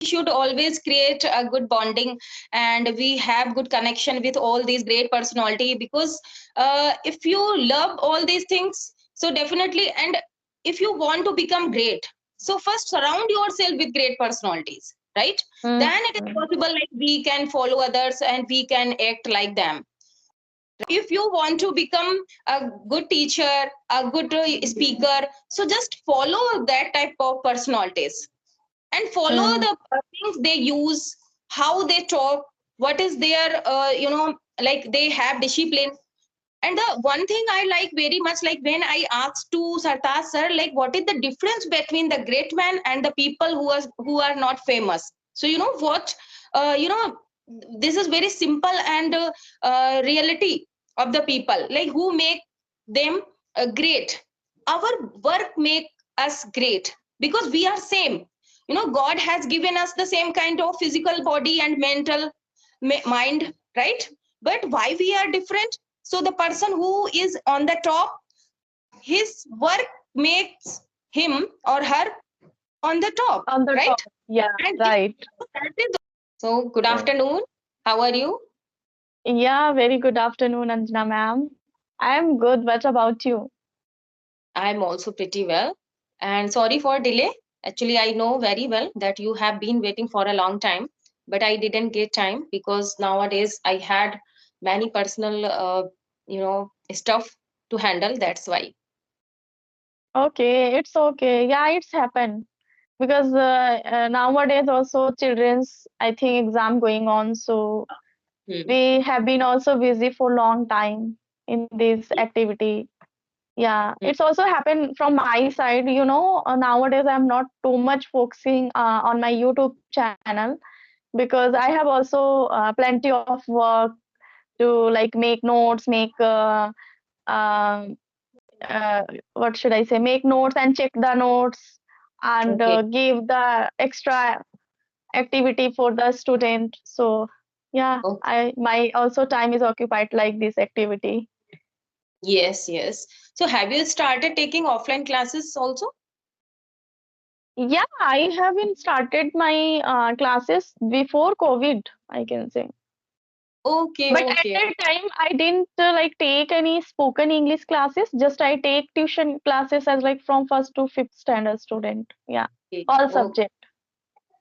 should always create a good bonding, and we have good connection with all these great personality, because if you love all these things, so definitely, and if you want to become great, so first surround yourself with great personalities, right? Then it is Mm-hmm. possible, like we can follow others and we can act like them. If you want to become a good teacher, a good speaker, so just follow that type of personalities, and follow Mm-hmm. the things they use, how they talk, what is their like they have discipline. And the one thing I like very much, like when I asked to Sartaj sir, like what is the difference between the great man and the people who are not famous, so you know what, this is very simple, and reality of the people, like who make them great. Our work make us great, because we are same. God has given us the same kind of physical body and mental mind, right? But why we are different? So the person who is on the top, his work makes him or her on the top, On the top. right? Yeah, And right. that is so. Good Yes. afternoon. How are you? Yeah, very good afternoon, Anjana ma'am. I am good. What about you? I'm also pretty well. And sorry for delay. Actually, I know very well that you have been waiting for a long time, but I didn't get time because nowadays I had many personal, stuff to handle. That's why. Okay, it's okay. Yeah, it's happened because nowadays also children's I think exam going on, so Hmm. we have been also busy for long time in this activity. Yeah, Hmm. it's also happened from my side. Nowadays I'm not too much focusing on my YouTube channel because I have also plenty of work to like make notes, make um uh, what should I say, make notes and check the notes and Okay. give the extra activity for the student. So yeah, Okay. I my also time is occupied like this activity. Yes, yes. So have you started taking offline classes also? Yeah, I haven't started my classes before COVID, I can say. Okay, But at okay. that time, I didn't like take any spoken English classes. Just I take tuition classes as like from first to fifth standard student. Yeah, Okay. all Okay. subject.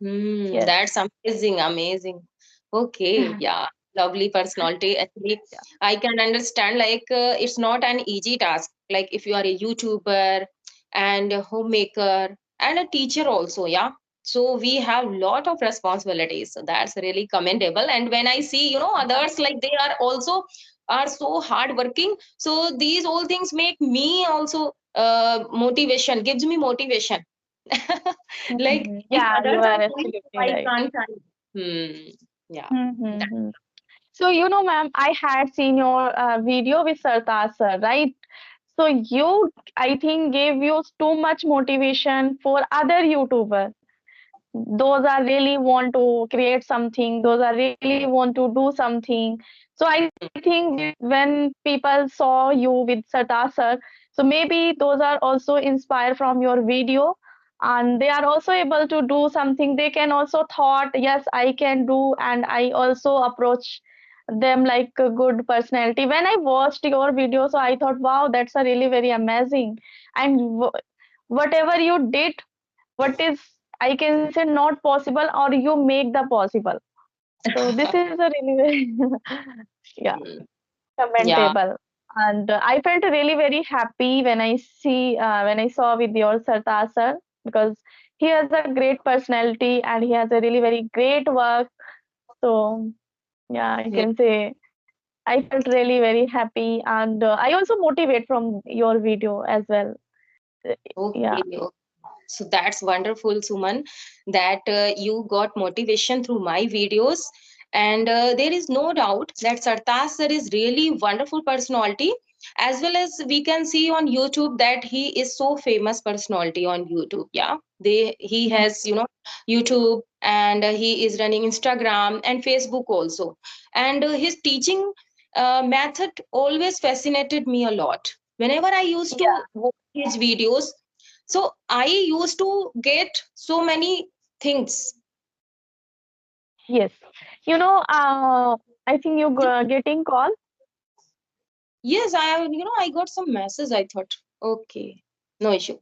Yes. That's amazing, amazing. Okay, yeah. Lovely personality. Actually, Yeah. I can understand, like it's not an easy task. Like if you are a YouTuber and a homemaker and a teacher also, yeah. So we have lot of responsibilities. So that's really commendable. And when I see, others, like they are also are so hard working. So these all things make me also motivation, gives me motivation. Like Mhm. if Yeah, you others are are doing, so absolutely why right. can't I? Yeah. That- Mm-hmm. So, ma'am, I had seen your video with Sartaj sir, right? So you, I think, gave you too much motivation for other YouTuber. Those are really want to create something. Those are really want to do something. So I think when people saw you with Sartaj sir, so maybe those are also inspired from your video, and they are also able to do something. They can also thought, yes, I can do, and I also approach them like a good personality. When I watched your video, so I thought, wow, that's a really very amazing. And whatever you did, what is I can say not possible, or you make the possible. So this is a really very yeah, Hmm. Yeah. commendable. And I felt really very happy when I saw with your Sartaj sir, because he has a great personality and he has a really very great work. So yeah, I Hmm. can say I felt really very happy, and I also motivate from your video as well. Uh, Yeah. Okay. Okay. So that's wonderful, Suman, that you got motivation through my videos. And there is no doubt that Sartaj sir is really wonderful personality. As well as we can see on YouTube that he is so famous personality on YouTube. Yeah, he has YouTube, and he is running Instagram and Facebook also. And his teaching method always fascinated me a lot. Whenever I used to Yeah. watch his videos, so I used to get so many things, Yes. You know, I think you getting call. Yes, I got some message. I thought, okay, no issue.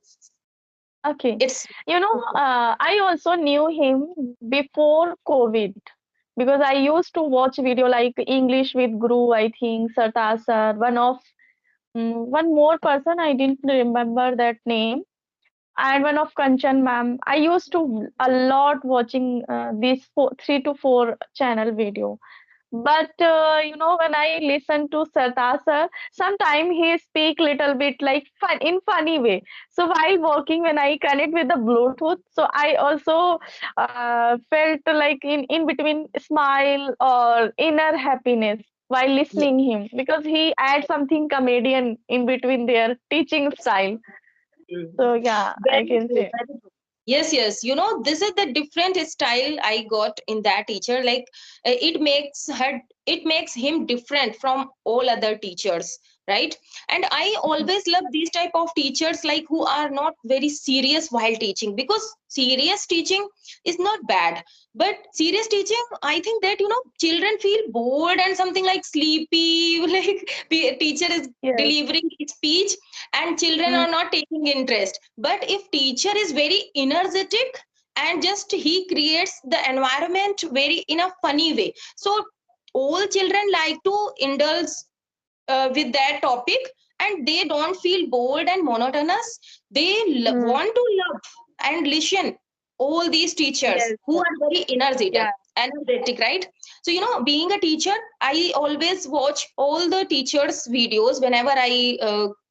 Okay. It's You know, I also knew him before COVID because I used to watch video like English with Guru, I think, Sartaj sir, one more person, I didn't remember that name, and one of Kanchan ma'am. I used to a lot watching these 3 to 4 channel video. But when I listen to Sartaj sir, sometimes he speak little bit like fun in funny way. So while walking, when I connect with the Bluetooth, so I also felt like in between smile or inner happiness while yeah. listening him because he adds something comedian in between their teaching style. So yeah, I Very can true. say Very true. Yes, yes. This is the different style I got in that teacher. Like it makes him different from all other teachers, right? And I always love these type of teachers like who are not very serious while teaching, because serious teaching is not bad, but serious teaching, I think that children feel bored and something like sleepy, like teacher is yes. delivering his speech and children Mm, are not taking interest. But if teacher is very energetic and just he creates the environment very in a funny way, so all children like to indulge with that topic, and they don't feel bored and monotonous. They mm, want to love and listen all these teachers yes. who are very Yeah. energetic, right? So being a teacher, I always watch all the teachers videos whenever I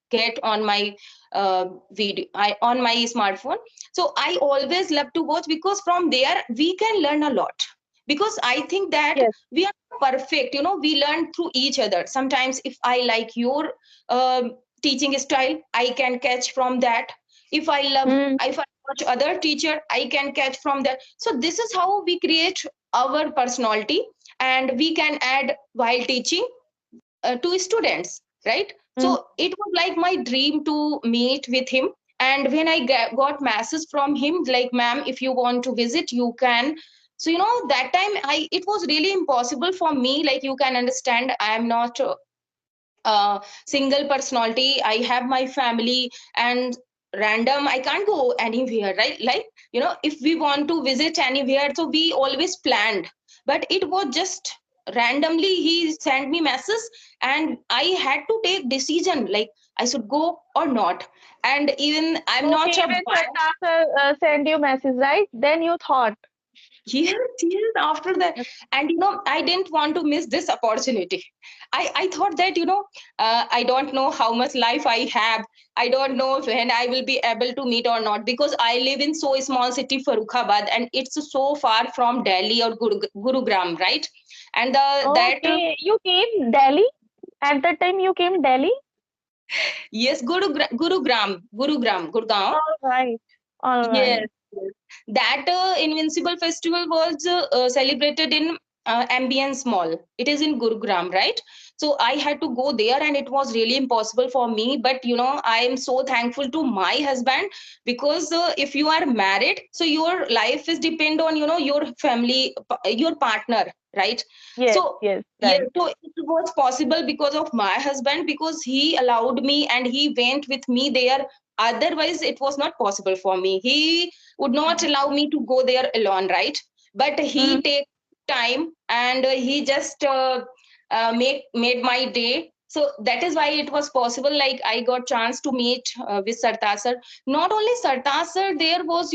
get on my on my smartphone. So I always love to watch, because from there we can learn a lot. Because I think that Yes. we are perfect, we learn through each other. Sometimes if I like your teaching style, I can catch from that. If I love, Mm, if I watch other teacher, I can catch from that. So this is how we create our personality, and we can add while teaching to students, right? So mm. it was like my dream to meet with him. And when I got message from him like, ma'am, if you want to visit, you can. So that time it was really impossible for me. Like, you can understand, I am not single personality, I have my family, and random I can't go anywhere, right? Like, if we want to visit anywhere, so we always planned. But it was just randomly he sent me message, and I had to take decision like I should go or not. And even I'm Okay, not a even bi. Sartaj send you message, right? Then you thought, Yes, yes, after that. And I didn't want to miss this opportunity. I thought that, I don't know how much life I have. I don't know when I will be able to meet or not, because I live in so small city, Farrukhabad, and it's so far from Delhi or Gurugram, right? And that okay, you came Delhi at that time. You came Delhi. yes, Gurugram, Gurgaon. All right, all Yes, right. yes. That Invincible Festival was celebrated in Ambience Mall. It is in Gurugram, right? So I had to go there, and it was really impossible for me. But I am so thankful to my husband, because if you are married, so your life is depend on your family, your partner, right? Yes, So yes, yeah, right. so it was possible because of my husband, because he allowed me and he went with me there. Otherwise it was not possible for me. He would not allow me to go there alone, right? But Mm, he take time, and he just made my day. So that is why it was possible. Like, I got chance to meet with Sartaj sir. Not only Sartaj sir, there was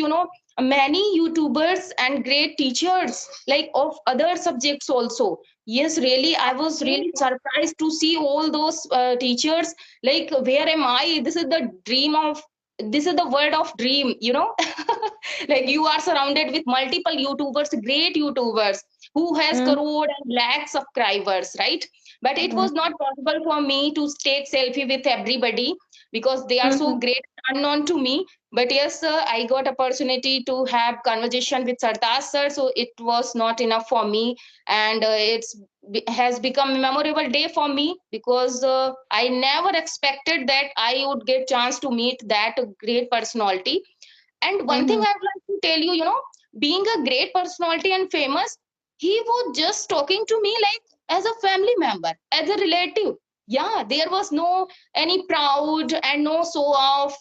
many YouTubers and great teachers like of other subjects also. Yes, really, I was okay. really surprised to see all those teachers. Like, where am I? This is the dream of, this is the word of dream, like, you are surrounded with multiple YouTubers, great YouTubers, who has Mm, crore and lakh subscribers, right? But it mm, was not possible for me to take selfie with everybody, because they are so mm, great, unknown to me. But yes, I got opportunity to have conversation with Sartaj sir, so it was not enough for me. And has become a memorable day for me, because I never expected that I would get chance to meet that great personality. And one thing mm, I would like to tell you, being a great personality and famous, he was just talking to me like as a family member, as a relative. Yeah, there was no any proud and no show off.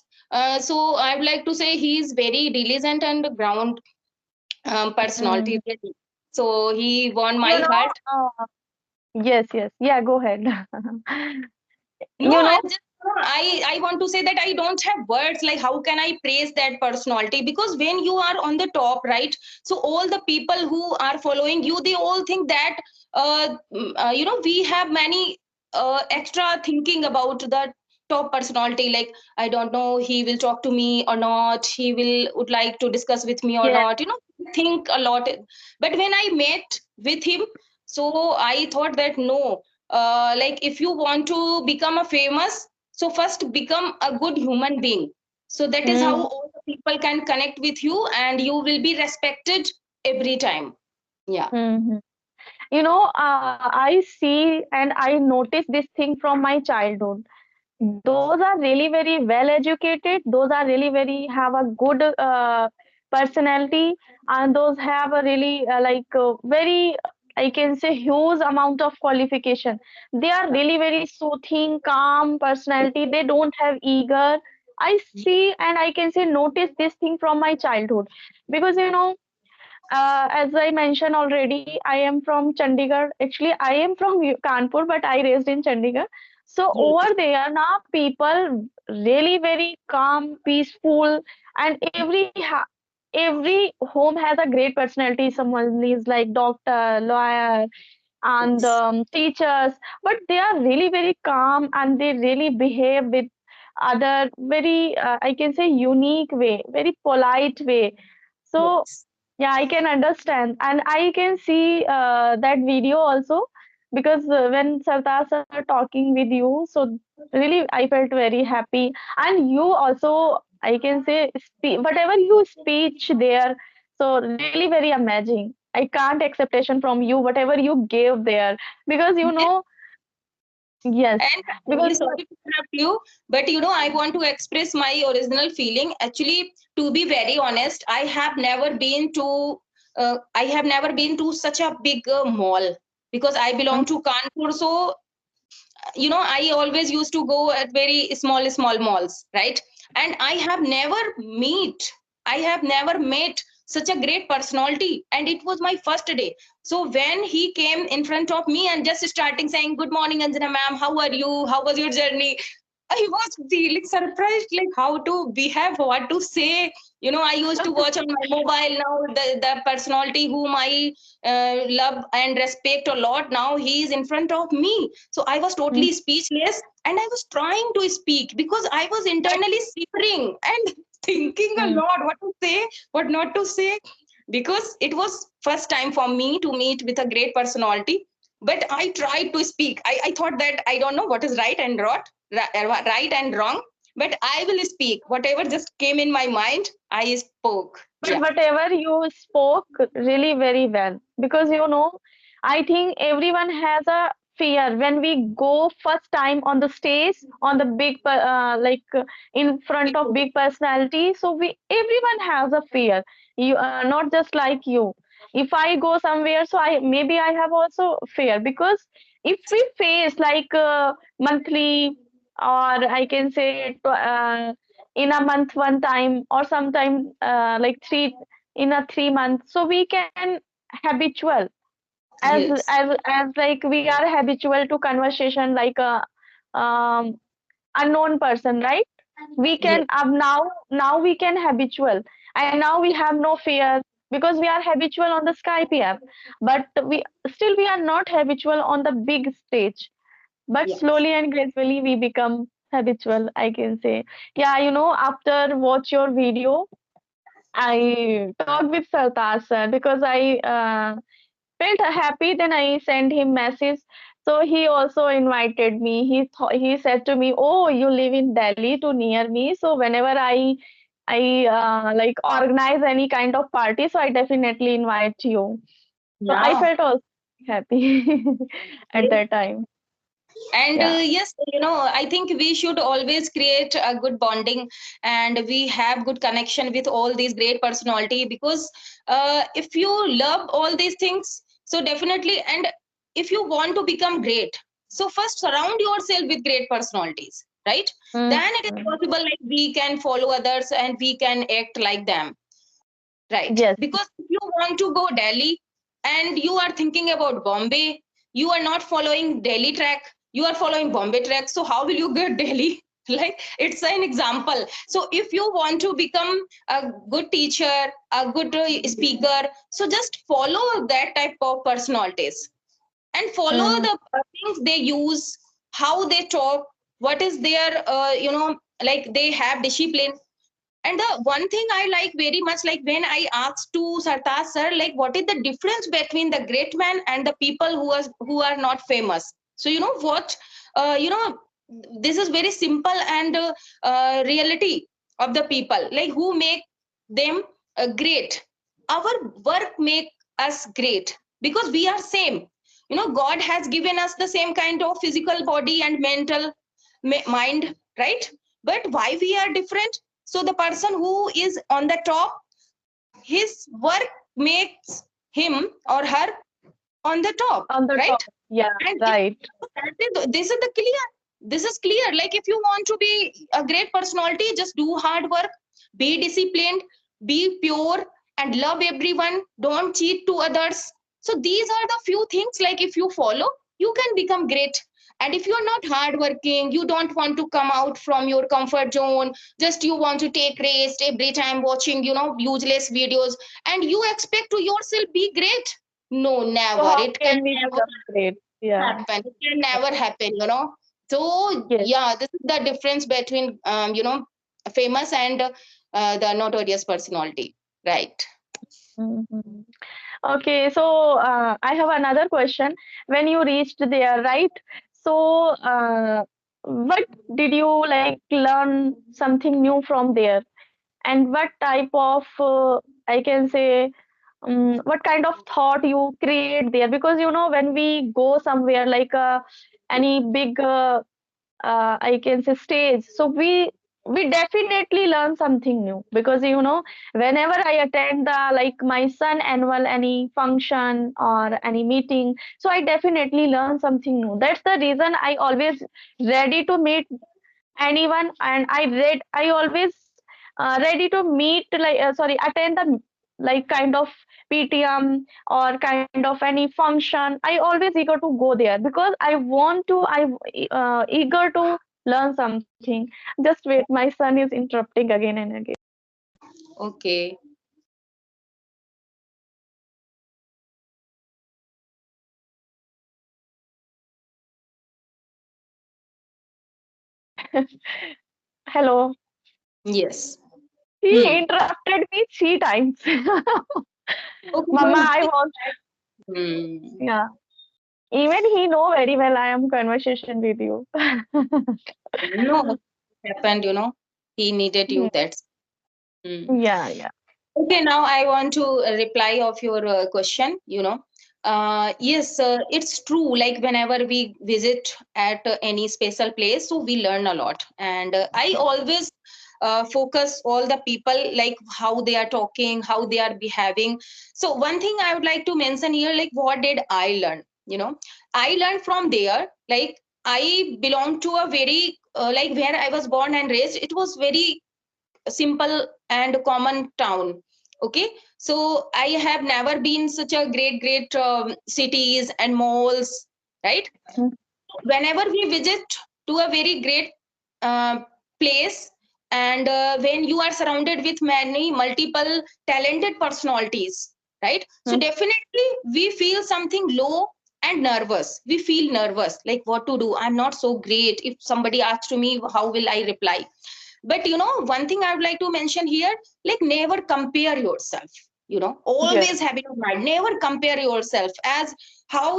So I would like to say he is very diligent and ground personality. Mm. Really. So he won You my know, heart. yes, yes. Yeah, go ahead. No, You know, I want to say that I don't have words like how can I praise that personality, because when you are on the top, right? So all the people who are following you, they all think that we have many extra thinking about the top personality. Like, I don't know, he will talk to me or not. He will would like to discuss with me or yes. not. Think a lot. But when I met with him, so I thought that no, like if you want to become a famous, so first become a good human being, so that is how Mm. all the people can connect with you and you will be respected every time. Yeah. Hmm. You know, I see and I notice this thing from my childhood. Those are really very well educated. Those are really very have a good personality, and those have a really very, I can say, huge amount of qualification. They are really very soothing, calm personality. They don't have eager. I see and I can say notice this thing from my childhood, because as I mentioned already, I am from Chandigarh. Actually, I am from Kanpur, but I raised in Chandigarh. So Yes. over there now, people really very calm, peaceful, and every home has a great personality. Someone is like doctor, lawyer, and Yes. teachers, but they are really very calm and they really behave with other very, I can say, unique way, very polite way. So Yes. yeah, I can understand, and I can see that video also, because when Sartaj are talking with you, so really I felt very happy. And you also, I can say, whatever you speech there, so really very amazing. I can't expectation from you, whatever you gave there, because Yes. yes, And really because sorry to interrupt you, but I want to express my original feeling. Actually, to be very honest, I have never been to such a big mall, because I belong to Kanpur. So I always used to go at very small malls, right? And I have never met such a great personality, and it was my first day. So when he came in front of me and just starting saying, "Good morning, Anjana ma'am, how are you? How was your journey?" I was feeling surprised, like how to behave, what to say. I used to watch on my mobile. Now the personality whom I love and respect a lot, now he is in front of me. So I was totally speechless, and I was trying to speak because I was internally shivering and thinking a lot, what to say, what not to say, because it was first time for me to meet with a great personality. But I tried to speak. I thought that I don't know what is right and wrong, but I will speak whatever just came in my mind. I spoke. but Yeah. whatever you spoke really very well, because I think everyone has a fear when we go first time on the stage on the in front of big personality. So we everyone has a fear. You not just like you. If I go somewhere, so I have also fear, because if we face like monthly, or I can say in a month one time, or sometime like three in a 3 months, so we can habitual, as Yes. like we are habitual to conversation like a um, unknown person, right? We Yes. can now we can habitual, and now we have no fear, because we are habitual on the Skype app. But we are not habitual on the big stage, but Yeah. slowly and gradually we become habitual, I can say. Yeah, after watch your video, I talked with Sartaj sir, because I felt happy. Then I sent him message. So he also invited me. He said to me, "Oh, you live in Delhi, to near me. So whenever I like organize any kind of party, so I definitely invite you." So I Yeah. felt also happy at Yes. that time. And Yeah. yes, I think we should always create a good bonding, and we have good connection with all these great personality, because if you love all these things, So definitely, and if you want to become great, so first surround yourself with great personalities, right? Then it is Mhm. possible like we can follow others and we can act like them, right? Yes. Because if you want to go Delhi and you are thinking about Bombay, you are not following Delhi track, you are following Bombay track. So how will you get Delhi? Like it's an example. So if you want to become a good teacher, a good speaker, so just follow that type of personalities and follow Mhm. the things they use, how they talk, what is their like they have discipline. And the one thing I like very much, like when I asked to Sartaj sir, like what is the difference between the great man and the people who are not famous? So you know what, this is very simple and reality of the people, like who make them great. Our work make us great because we are same. You know, God has given us the same kind of physical body and mental mind, right? But why we are different? So the person who is on the top, his work makes him or her on the top, On the top. right? Yeah, And right. this is the clear. This is clear. Like if you want to be a great personality, just do hard work, be disciplined, be pure, and love everyone. Don't cheat to others. So these are the few things. Like if you follow, you can become great. And if you're not hardworking, you don't want to come out from your comfort zone, just you want to take rest every time watching, useless videos, and you expect to yourself be great. No, So never. how It can can we never become great? Yeah. happen. It can never happen. So Yes. yeah, this is the difference between famous and the notorious personality, right? Mhm. Okay, so I have another question. When you reached there, right? So, what did you like learn something new from there? And what type of, I can say, what kind of thought you create there? Because when we go somewhere like any big I can say stage. So we definitely learn something new because whenever I attend the like my son annual any function or any meeting, so I definitely learn something new. That's the reason I always ready to meet anyone, and I always ready to meet like sorry attend the like kind of PTM or kind of any function. I always eager to go there because I want to I eager to learn something. Just wait, my son is interrupting again and again. Okay. Hello. Yes. He Hmm. interrupted me 3 times. Okay, Mama, no. I want. Hmm. Yeah. Even he know very well I am conversation with you. No, happened. He needed you. That's. Hmm. Yeah, yeah. Okay, now I want to reply of your question. Yes, it's true. Like whenever we visit at any special place, so we learn a lot. And I always focus all the people, like how they are talking, how they are behaving. So one thing I would like to mention here, like what did I learn? I learned from there. Like I belong to a very like where I was born and raised. It was very simple and common town. Okay, so I have never been such a great cities and malls, right? Mm, Whenever we visit to a very great uh, place, and when you are surrounded with many multiple talented personalities, right? So mm, definitely we feel something low and nervous. We feel nervous, like what to do, I'm not so great. If somebody asks to me, how will I reply? But one thing I would like to mention here, like never compare yourself. yes. Always have in your mind, never compare yourself as how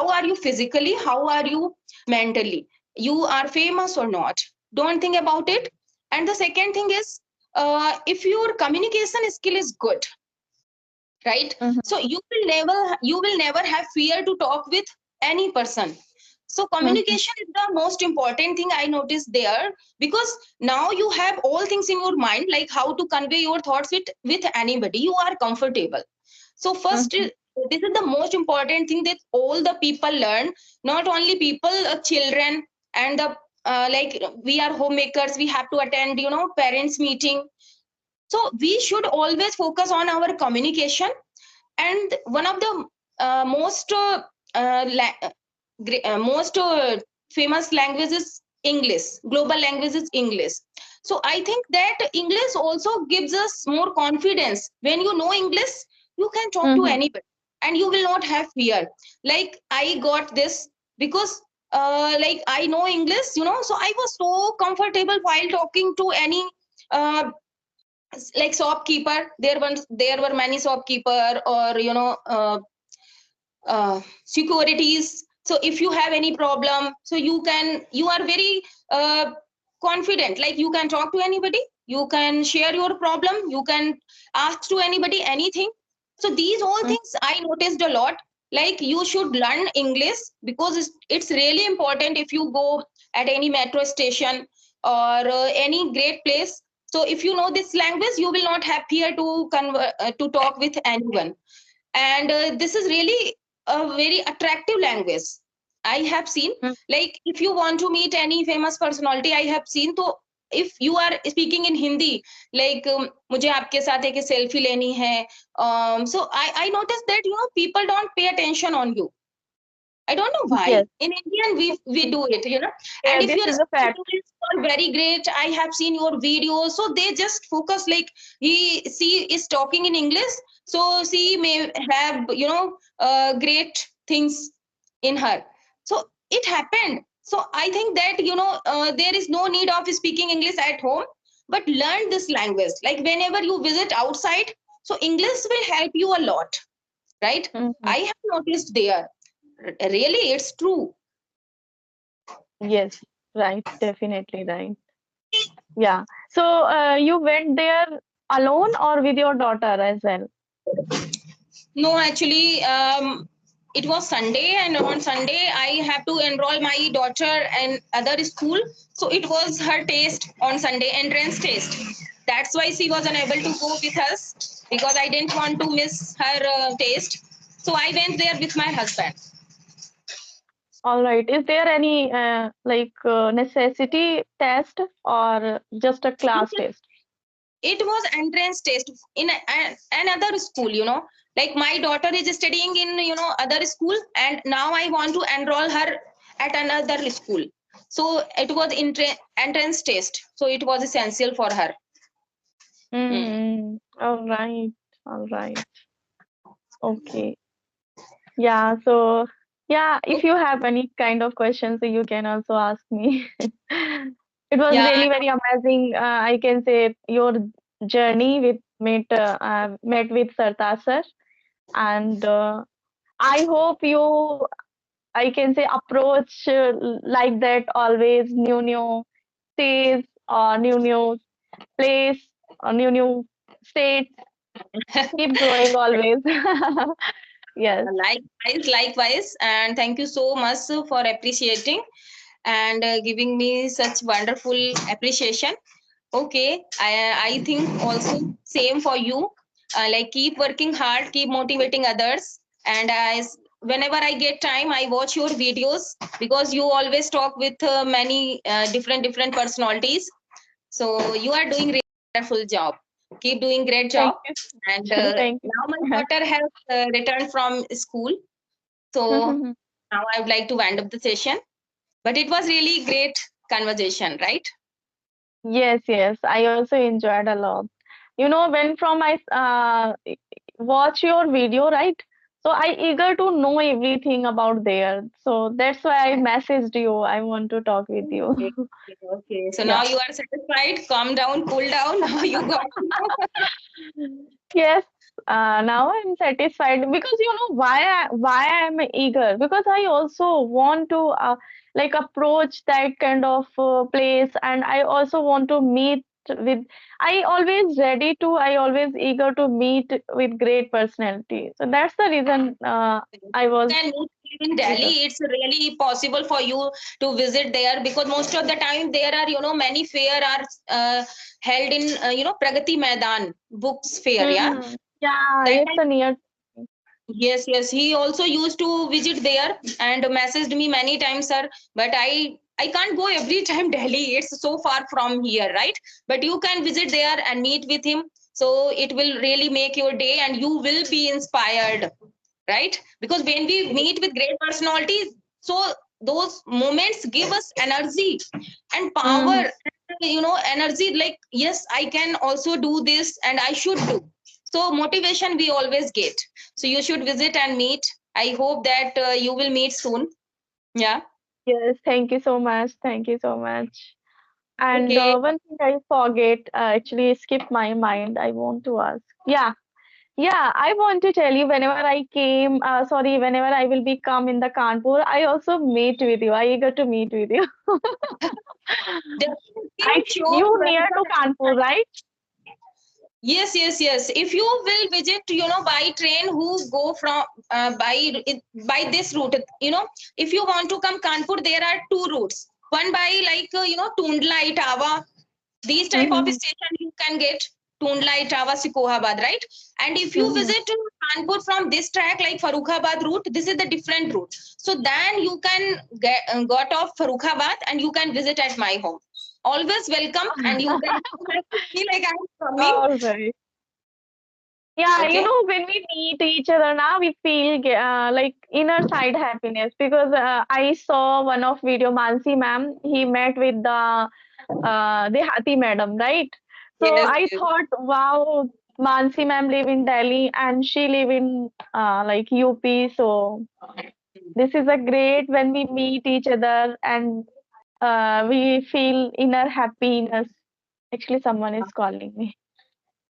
are you physically, how are you mentally, you are famous or not. Don't think about it. And the second thing is, if your communication skill is good, right? Mhm, So you will never have fear to talk with any person. So mhm, communication is the most important thing I noticed there, because now you have all things in your mind, like how to convey your thoughts with anybody, you are comfortable. So first mhm, this is the most important thing that all the people learn, not only people, children, and the like we are homemakers, we have to attend, parents meeting. So we should always focus on our communication. And one of the most most famous language is English. Global language is English. So I think that English also gives us more confidence. When you know English, you can talk to anybody and you will not have fear. Like I got this because like I know English, so I was so comfortable while talking to any uh, like shopkeeper. There were many shopkeeper, or securities. So if you have any problem, so you are very confident, like you can talk to anybody, you can share your problem, you can ask to anybody anything. So these all things I noticed a lot. Like you should learn English because it's really important. If you go at any metro station or any great place, so if you know this language, you will not have fear to talk with anyone. And this is really a very attractive language. I have seen, like if you want to meet any famous personality, I have seen, so if you are speaking in Hindi, like मुझे आपके साथ एक selfie लेनी है, so I noticed that people don't pay attention on you. I don't know why. Yes. In Indian, we do it, Yeah, And if this your is a fact. speaking is not very great, I have seen your videos, so they just focus like she is talking in English, so she may have great things in her. So it happened. So I think that there is no need of speaking English at home, but learn this language. Like whenever you visit outside, so English will help you a lot, right? I have noticed there. Really, it's true. Yes, right, definitely right. Yeah. So you went there alone or with your daughter as well? No, actually, it was Sunday, and on Sunday I have to enroll my daughter in other school. So it was her test on Sunday, entrance test. That's why she was unable to go with us, because I didn't want to miss her test. So I went there with my husband. All right. Is there any necessity test or just a class test? It was entrance test in another school. Like my daughter is studying in other school, and now I want to enroll her at another school. So it was entrance test, so it was essential for her. All right. All right. Okay. Yeah. So yeah, if you have any kind of questions, you can also ask me. It was Yeah. really very amazing. I can say your journey with met with Sartaj sir, and I hope you, I can say, approach like that always, new states or new place or new states. Keep growing always. Yes. Likewise, and thank you so much for appreciating and giving me such wonderful appreciation. Okay, I think also same for you. Like keep working hard, keep motivating others, and whenever I get time, I watch your videos, because you always talk with many different personalities. So you are doing really wonderful job. Keep doing great job. Thank you. And Thank you. now my daughter has returned from school, so now I would like to wind up the session. But it was really great conversation, right? Yes, yes. I also enjoyed a lot. You know, when from I watch your video, right? So I eager to know everything about there. So that's why I messaged you. I want to talk with you. Okay. Okay. So now Yeah. you are satisfied. Calm down, cool down. Now you got to know. Yes, now I'm satisfied because you know why I'm eager, because I also want to like approach that kind of place, and I also want to meet with. I always eager to meet with great personality. So that's the reason I was Can meet in eager. Delhi. It's really possible for you to visit there, because most of the time there are many fair are held in Pragati Maidan books fair. Yeah, Yeah, that it's time. a near. Yes, yes. He also used to visit there and messaged me many times, sir. But I can't go every time Delhi. It's so far from here, right? But you can visit there and meet with him. So it will really make your day, and you will be inspired, right? Because when we meet with great personalities, so those moments give us energy and Mm-hmm. power. Energy like yes, I can also do this, and I should do. So motivation we always get. So you should visit and meet. I hope that you will meet soon. Yeah. Yes, thank you so much. Thank you so much. And Okay. one thing I forget, actually skipped my mind. I want to ask. Yeah, yeah, I want to tell you whenever I came, sorry, whenever I will be come in the Kanpur, I also meet with you. I eager to meet with you. Definitely, sure. You near to Welcome. Kanpur, right? Yes, yes, yes. If you will visit, by train, who go from by this route, if you want to come Kanpur, there are two routes. One by like Tundla, Itawa, these type of Mm-hmm. station you can get Tundla, Itawa, Sikohabad, right? And if you Mm-hmm. visit Kanpur from this track like Farukhabad route, this is the different route. So then you can got off Farukhabad and you can visit at my home. Always welcome, and you can feel like I'm coming. All right. Yeah, Okay. when we meet each other now, we feel like inner side happiness because I saw one of video Mansi ma'am. He met with the Hati madam, right? So Yes, I yes. thought, wow, Mansi ma'am live in Delhi and she live in like UP. So this is a great when we meet each other and we feel inner happiness. Actually, someone is calling me.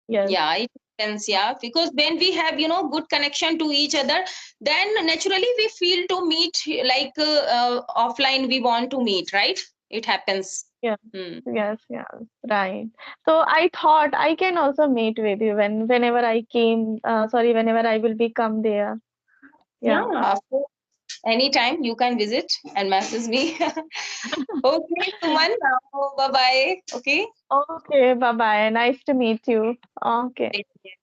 Yes. Yeah, it happens. Yeah, because when we have good connection to each other, then naturally we feel to meet like offline. We want to meet, right? It happens. Yeah. Hmm. Yes, yes, right. So I thought I can also meet with you whenever I came, sorry, whenever I will be come there. Yeah, Yeah. of course. Anytime you can visit and message me. Okay, Suman. Bye bye. Okay. Okay, bye bye. Nice to meet you. Okay. Take care.